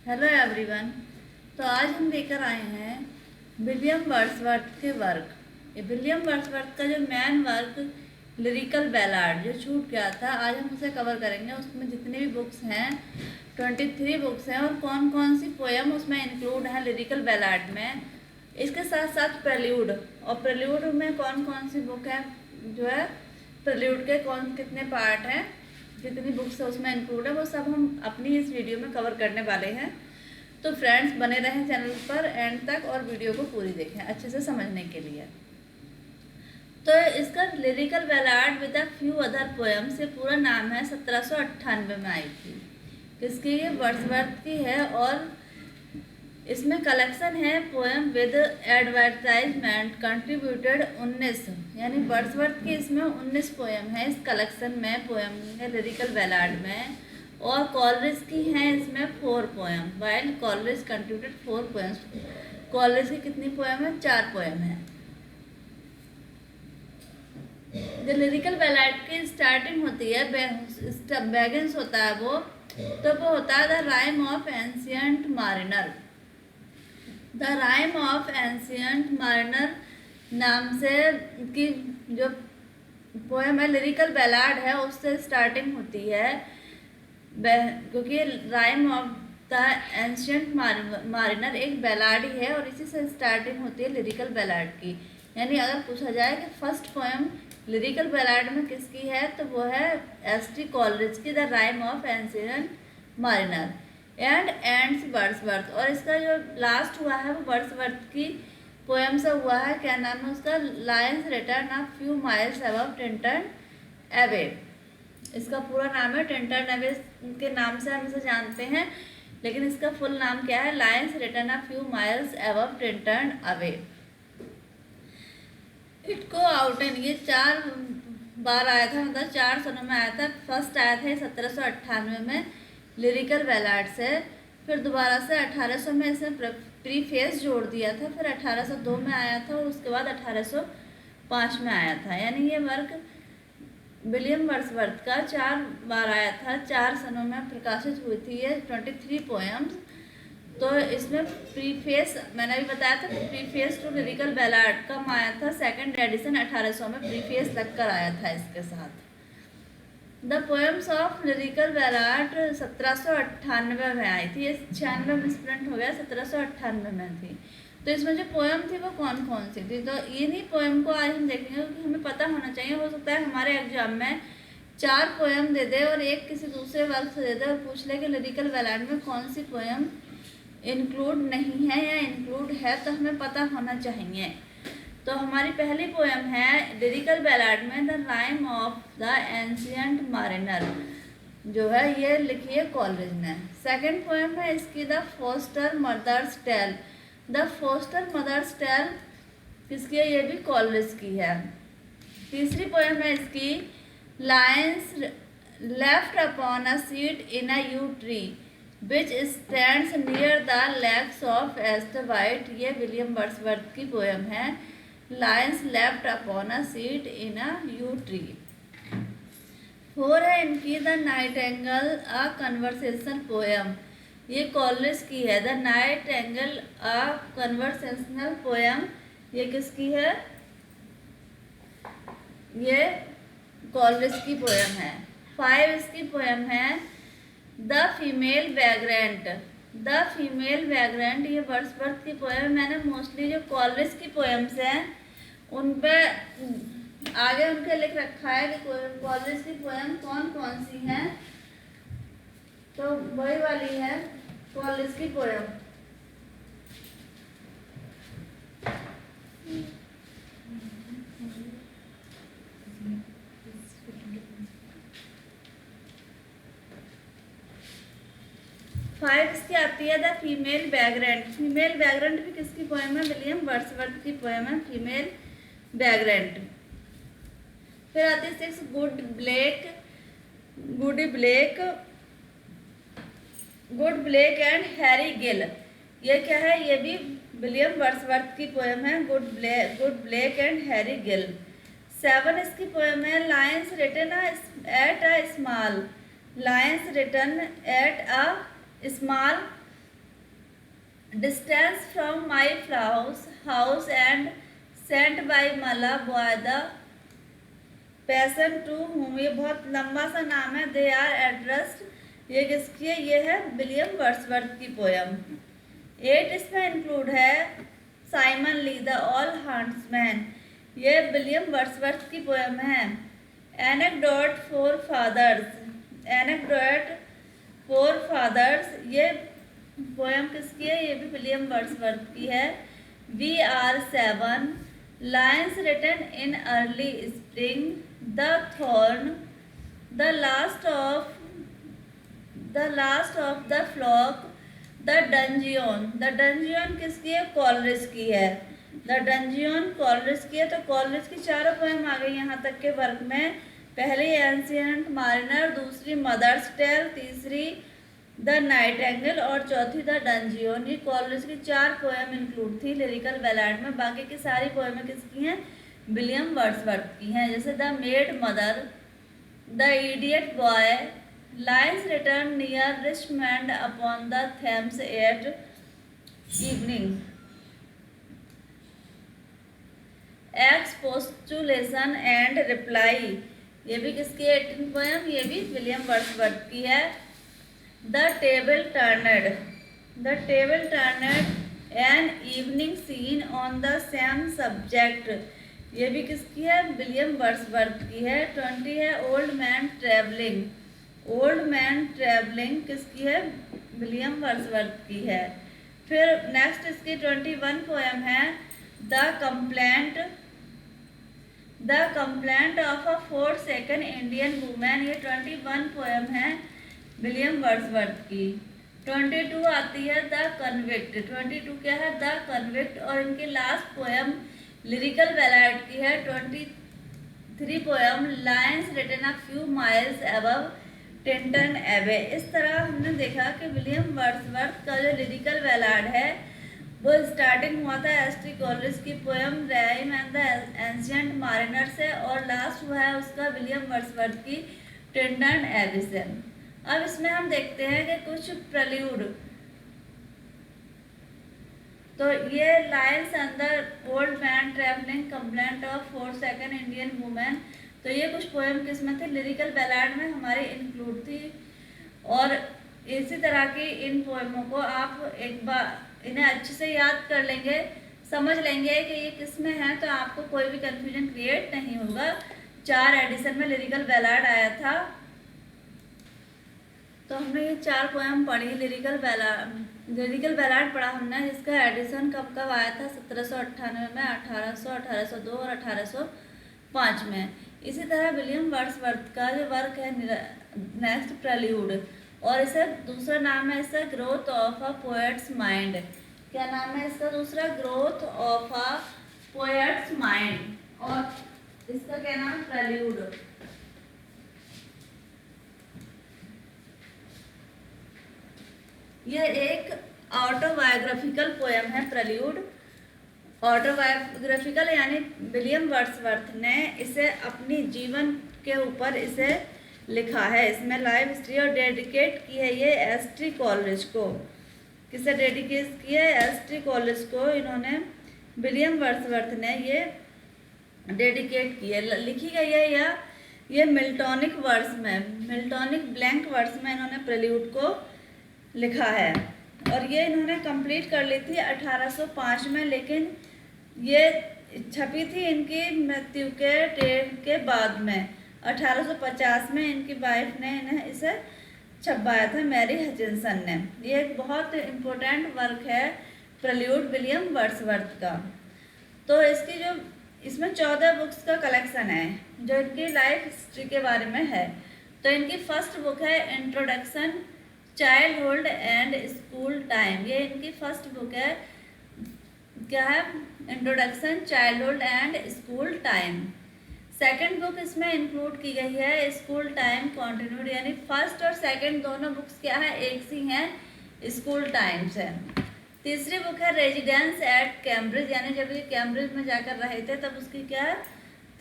Hello everyone. तो आज हम लेकर आए हैं विलियम वर्ड्सवर्थ के वर्क। ये विलियम वर्ड्सवर्थ का जो मेन वर्क लिरिकल बैलाड जो छूट गया था, आज हम उसे कवर करेंगे। उसमें जितने भी बुक्स हैं 23 बुक्स हैं और कौन कौन सी पोएम उसमें इंक्लूड है लिरिकल बैलाड में। इसके साथ साथ प्रेल्यूड, और प्रेल्यूड में कौन कौन सी बुक है, जो है प्रेल्यूड के कौन कितने पार्ट हैं, जितनी बुक्स है उसमें इंक्लूड है, वो सब हम अपनी इस वीडियो में कवर करने वाले हैं। तो फ्रेंड्स बने रहें चैनल पर एंड तक और वीडियो को पूरी देखें अच्छे से समझने के लिए। तो इसका lyrical ballad with a few other poems, ये पूरा नाम है, 1798 में आई थी। किसकी? ये वर्ड्सवर्थ की है। और इसमें कलेक्शन है पोएम विद एडवर्टाइजमेंट कंट्रीब्यूटेड 19, यानी वर्ड्सवर्थ की इसमें 19 पोएम है इस कलेक्शन में, पोएम है लिरिकल बैलाड में। और कॉलरिज की हैं इसमें 4 poem, while Coleridge contributed 4 poems. Coleridge की कितनी पोएम है? 4 पोएम है। जो लिरिकल बैलाड की स्टार्टिंग होती है, बैगेंस होता है वो, तो वो होता है the rime of ancient mariner. The rime of ancient mariner नाम से की जो पोएम है लिरिकल बैलाड है, उससे स्टार्टिंग होती है, क्योंकि राइम ऑफ द एंशियंट मारिनर एक बैलाड ही है और इसी से स्टार्टिंग होती है लिरिकल बैलाड की। यानी अगर पूछा जाए कि फर्स्ट पोएम लिरिकल बैलाड में किसकी है, तो वो है एस.टी. कॉलरिज की the rime of ancient mariner and ends Wordsworth. और इसका जो लास्ट हुआ है वो वर्ड्सवर्थ की पोएम से हुआ है। क्या नाम है उसका? Lines written a few miles above Tintern Abbey. इसका पूरा नाम है, टिंटन एवे के नाम से हम इसे जानते हैं, लेकिन इसका फुल नाम क्या है? Lions written a few miles above Tintern away. It को आउट एंड, ये 4 बार आया था, मतलब 4 सनों में आया था। फर्स्ट आया था 1798 में लिरिकल बैलाड से, फिर दोबारा से 1800 में इसने प्रीफेस जोड़ दिया था, फिर 1802 में आया था और उसके बाद 1805 में आया था। यानी ये वर्क विलियम वर्ड्सवर्थ का 4 बार आया था, 4 सनों में प्रकाशित हुई थी ये 23 पोएम्स। तो इसमें प्रीफेस मैंने भी बताया था, प्रीफेस टू लिरिकल बैलाड कम आया था, सेकंड एडिशन 1800 में प्रीफेस लग कर आया था इसके साथ। The poems of lyrical ballad 1798 में आई थी, ये 96 में मिसप्रिंट हो गया, 1798 में थी। तो इसमें जो पोएम थी वो कौन कौन सी थी, तो इन्हीं पोएम को आज हम देखेंगे, क्योंकि हमें पता होना चाहिए। हो सकता है हमारे एग्जाम में 4 पोएम दे दे और एक किसी दूसरे वर्क से दे दे और पूछ ले कि लिरिकल बैलाड में कौन सी पोएम इंक्लूड नहीं है या इंक्लूड है, तो हमें पता होना चाहिए। तो हमारी पहली पोएम है लिरिकल बैलाड में the rime of the ancient mariner, जो है ये लिखी है कॉलरिज ने। सेकंड पोएम है इसकी the foster mother's tale. The foster mother's tale किसकी है? ये भी कॉलरिज की है। तीसरी पोएम है इसकी lines left upon a seat in a yew tree which stands near the legs of Esthwaite. ये विलियम वर्ड्सवर्थ की पोएम है, lines left upon a seat in a yew tree. 4 है इनकी the nightingale a conversation poem, ये Coleridge की है। The nightingale a conversational poem, ये किसकी है? ये कॉलरिज की पोएम है। 5 इसकी पोएम है the female vagrant. The female vagrant ये वर्ड्सवर्थ की पोएम है। मैंने मोस्टली जो कॉलरिज की पोएम्स हैं उन पे आगे उनके लिख रखा है कि कॉलरिज की पोएम कौन कौन सी हैं, तो वही वाली है कॉलरिज की पोएम। फाइव इसकी आती है the female vagrant. Female vagrant भी किसकी पोएम है? विलियम वर्ड्सवर्थ की पोएम है फीमेल वैग्रेंट। फिर आती है 6 Goody Blake and Harry Gill. ये क्या है? ये भी विलियम वर्ड्सवर्थ की पोएम है, Goody Blake and Harry Gill. 7 इसकी पोएम है lines written at a small distance from my house and sent by my boy the person to whom, ये बहुत लंबा सा नाम है। दे आर एड्रेस्ड, ये किसकी है? ये है विलियम वर्ड्सवर्थ की पोयम। 8 इसमें इंक्लूड है Simon Lee the old huntsman, ये विलियम वर्ड्सवर्थ की पोयम है। Anecdote for fathers, anecdote for fathers, ये पोयम किसकी है? ये भी विलियम वर्ड्सवर्थ की है। We are 7 lines written in early spring, the thorn, the last of the flock, the dungeon, the dungeon किसकी है? कॉलरिज की है। द डंजियन कॉलरिज की है। तो कॉलरिज की चारों पोएम आ गई यहाँ तक के वर्क में। पहली एंशिएंट मारिनर, दूसरी मदर्स टेल, तीसरी द नाइटिंगेल और चौथी द डंजियन। ये कॉलरिज की 4 पोएम इंक्लूड थी लिरिकल बैलाड में। बाकी की सारी पोएमें किसकी हैं? विलियम वर्ड्सवर्थ की हैं। जैसे the mad mother, the idiot boy, lines written near Richmond upon the Thames at evening, expostulation and reply, ये भी किसकी 18 पोएम? ये भी विलियम वर्ड्सवर्थ की है। The table turned an evening scene on the same subject, ये भी किसकी है? विलियम वर्ड्सवर्थ की है। 20 है old man travelling, old man travelling किसकी है? विलियम वर्ड्सवर्थ की है। फिर नेक्स्ट इसकी 21 पोएम है the complaint of a 42nd Indian women, ये 21 पोएम है विलियम वर्ड्सवर्थ की। 22 आती है द कन्विक्ट, 22 क्या है? The convict. और इनकी लास्ट पोएम लिरिकल बैलाड की है 23 poem lines written a few miles above Tintern Abbey. इस तरह हमने देखा कि विलियम वर्ड्सवर्थ का जो लिरिकल बैलाड है वो स्टार्टिंग हुआ था एस.टी. कॉलरिज की poem rime and the ancient mariner से, और लास्ट हुआ है उसका विलियम वर्ड्सवर्थ की टिंटन एबे से। अब इसमें हम देखते हैं कि कुछ प्रल्यूड, तो ये लाइन्स अंदर old man travelling, complaint of 42nd Indian women, तो ये कुछ पोएम किसमें थे? लिरिकल बैलाड में हमारी इंक्लूड थी। और इसी तरह की इन पोएमों को आप एक बार इन्हें अच्छे से याद कर लेंगे, समझ लेंगे कि ये किस में है, तो आपको कोई भी कंफ्यूजन क्रिएट नहीं होगा। 4 एडिशन में लिरिकल बैलाड आया था, तो हमने ये 4 पोएम पढ़ी। लिरिकल बैलाड पढ़ा हमने, जिसका एडिशन कब कब आया था? 1798 में, 1800, 1802 और 1805 में। इसी तरह विलियम वर्ड्सवर्थ का जो वर्क है नेक्स्ट प्रल्यूड, और इसे दूसरा नाम है इसका growth of a poets mind. क्या नाम है इसका दूसरा? Growth of a poets mind, और इसका क्या नाम है? प्रल्यूड। यह एक ऑटोबायोग्राफिकल पोएम है प्रल्यूड। ऑटोबायोग्राफिकल यानी विलियम वर्ड्सवर्थ ने इसे अपनी जीवन के ऊपर इसे लिखा है। इसमें लाइफ हिस्ट्री और डेडिकेट की है ये एस.टी. कॉलरिज को। किसे डेडिकेट की है? एस.टी. कॉलरिज को इन्होंने, विलियम वर्ड्सवर्थ ने ये डेडिकेट की है। लिखी गई है या ये मिल्टॉनिक वर्ड्स में, मिल्टॉनिक ब्लैंक वर्ड्स में इन्होंने प्रल्यूड को लिखा है। और ये इन्होंने कंप्लीट कर ली थी 1805 में, लेकिन ये छपी थी इनकी मृत्यु के बाद में। 1850 में इनकी वाइफ ने इन्हें इसे छपवाया था, मैरी हचिंसन ने। ये एक बहुत इम्पोर्टेंट वर्क है प्रल्यूड विलियम वर्ड्सवर्थ का। तो इसकी जो इसमें 14 बुक्स का कलेक्शन है जो इनकी लाइफ हिस्ट्री के बारे में है। तो इनकी फर्स्ट बुक है introduction childhood and school time, ये इनकी फर्स्ट बुक है। क्या है? Introduction childhood and school time. Second book इसमें इंक्लूड की गई है स्कूल टाइम कॉन्टिन्यूड, यानी फर्स्ट और सेकंड दोनों बुक्स क्या है? एक सी हैं, स्कूल टाइम से। तीसरी बुक है रेजिडेंस एट कैम्ब्रिज, यानी जब ये कैम्ब्रिज में जाकर रहे थे तब उसकी क्या है?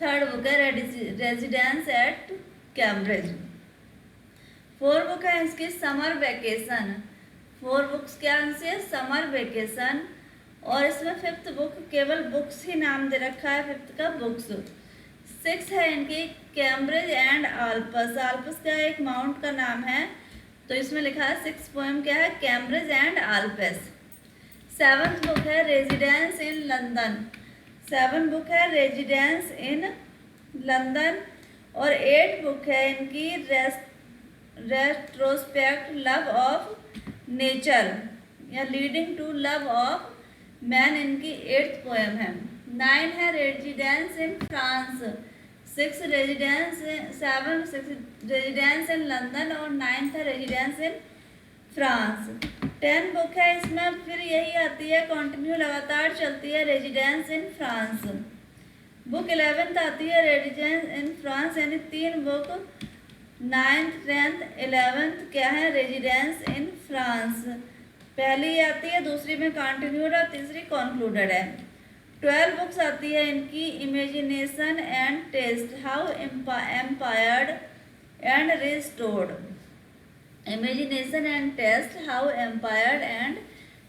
थर्ड बुक है residence at Cambridge. Fourth book है इसकी समर वेकेशन, 4 बुक्स क्या आंसर है, समर वेकेशन। और इसमें 5th बुक केवल बुक्स ही नाम दे रखा है, 5th का बुक्स। 6 है इनकी कैम्ब्रिज एंड आल्पस। आल्पस क्या एक माउंट का नाम है, तो इसमें लिखा है 6 पोएम क्या है, Cambridge and Alps. 7th book है रेजिडेंस इन लंदन। 7 बुक है रेजिडेंस इन लंदन। और 8 बुक है इनकी रेट्रोस्पेक्ट लव ऑफ नेचर या leading to love of man, इनकी 8th पोएम है। 9 है residence in France. 6 residence 6 in London और 9th है रेजिडेंस इन फ्रांस। 10 बुक है, इसमें फिर यही आती है, कंटिन्यू लगातार चलती है, residence in France. Book 11th आती है रेजिडेंस इन फ्रांस, यानी 3 बुक 9th 10th 11th क्या है, रेजिडेंस इन फ्रांस। पहली आती है, दूसरी में कंटिन्यूड और तीसरी कंक्लूडेड है। 12 बुक्स आती है इनकी imagination and taste, how impaired and restored. Imagination and taste, how impaired and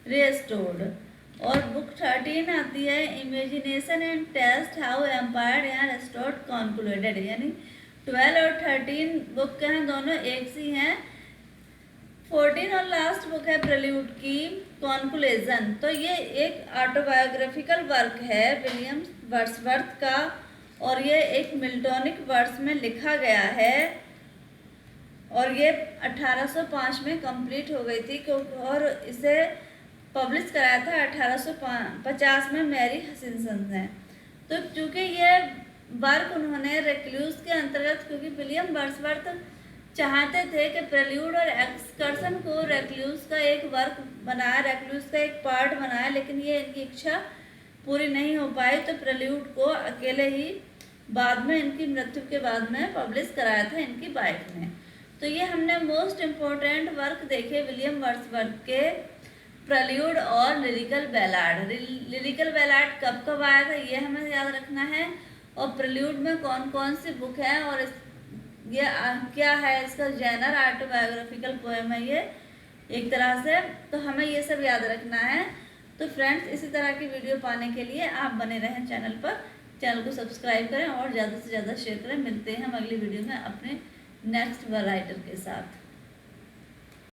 restored. और बुक 13 आती है imagination and taste, how impaired and restored concluded, यानी 12 और 13 बुक के हैं, दोनों एक सी हैं। 14 और लास्ट बुक है प्रेल्यूड की कॉन्क्लूजन। तो ये एक ऑटोबायोग्राफिकल वर्क है विलियम वर्ड्सवर्थ का, और ये एक मिल्टोनिक वर्ड्स में लिखा गया है, और ये 1805 में कंप्लीट हो गई थी, और इसे पब्लिश कराया था 1850 में मैरी हचिंसन ने। तो चूँकि ये वर्क उन्होंने रेक्लूज के अंतर्गत, क्योंकि विलियम वर्ड्सवर्थ चाहते थे कि प्रेल्यूड और एक्सकर्सन को रेक्लूज का एक वर्क बनाया, रेक्लूज का एक पार्ट बनाया, लेकिन ये इनकी इच्छा पूरी नहीं हो पाई, तो प्रेल्यूड को अकेले ही बाद में, इनकी मृत्यु के बाद में पब्लिश कराया था इनकी वाइफ ने। तो ये हमने मोस्ट इम्पोर्टेंट वर्क देखे विलियम वर्ड्सवर्थ के, प्रेल्यूड और लिरिकल बैलाड। लिरिकल बैलाड कब कब आया था ये हमें याद रखना है, और प्रेल्यूड में कौन कौन सी बुक है, और ये क्या है, इसका जेनर ऑटोबायोग्राफिकल पोएम है ये एक तरह से, तो हमें ये सब याद रखना है। तो फ्रेंड्स, इसी तरह की वीडियो पाने के लिए आप बने रहें चैनल पर, चैनल को सब्सक्राइब करें और ज़्यादा से ज़्यादा शेयर करें। मिलते हैं हम अगली वीडियो में अपने नेक्स्ट राइटर के साथ।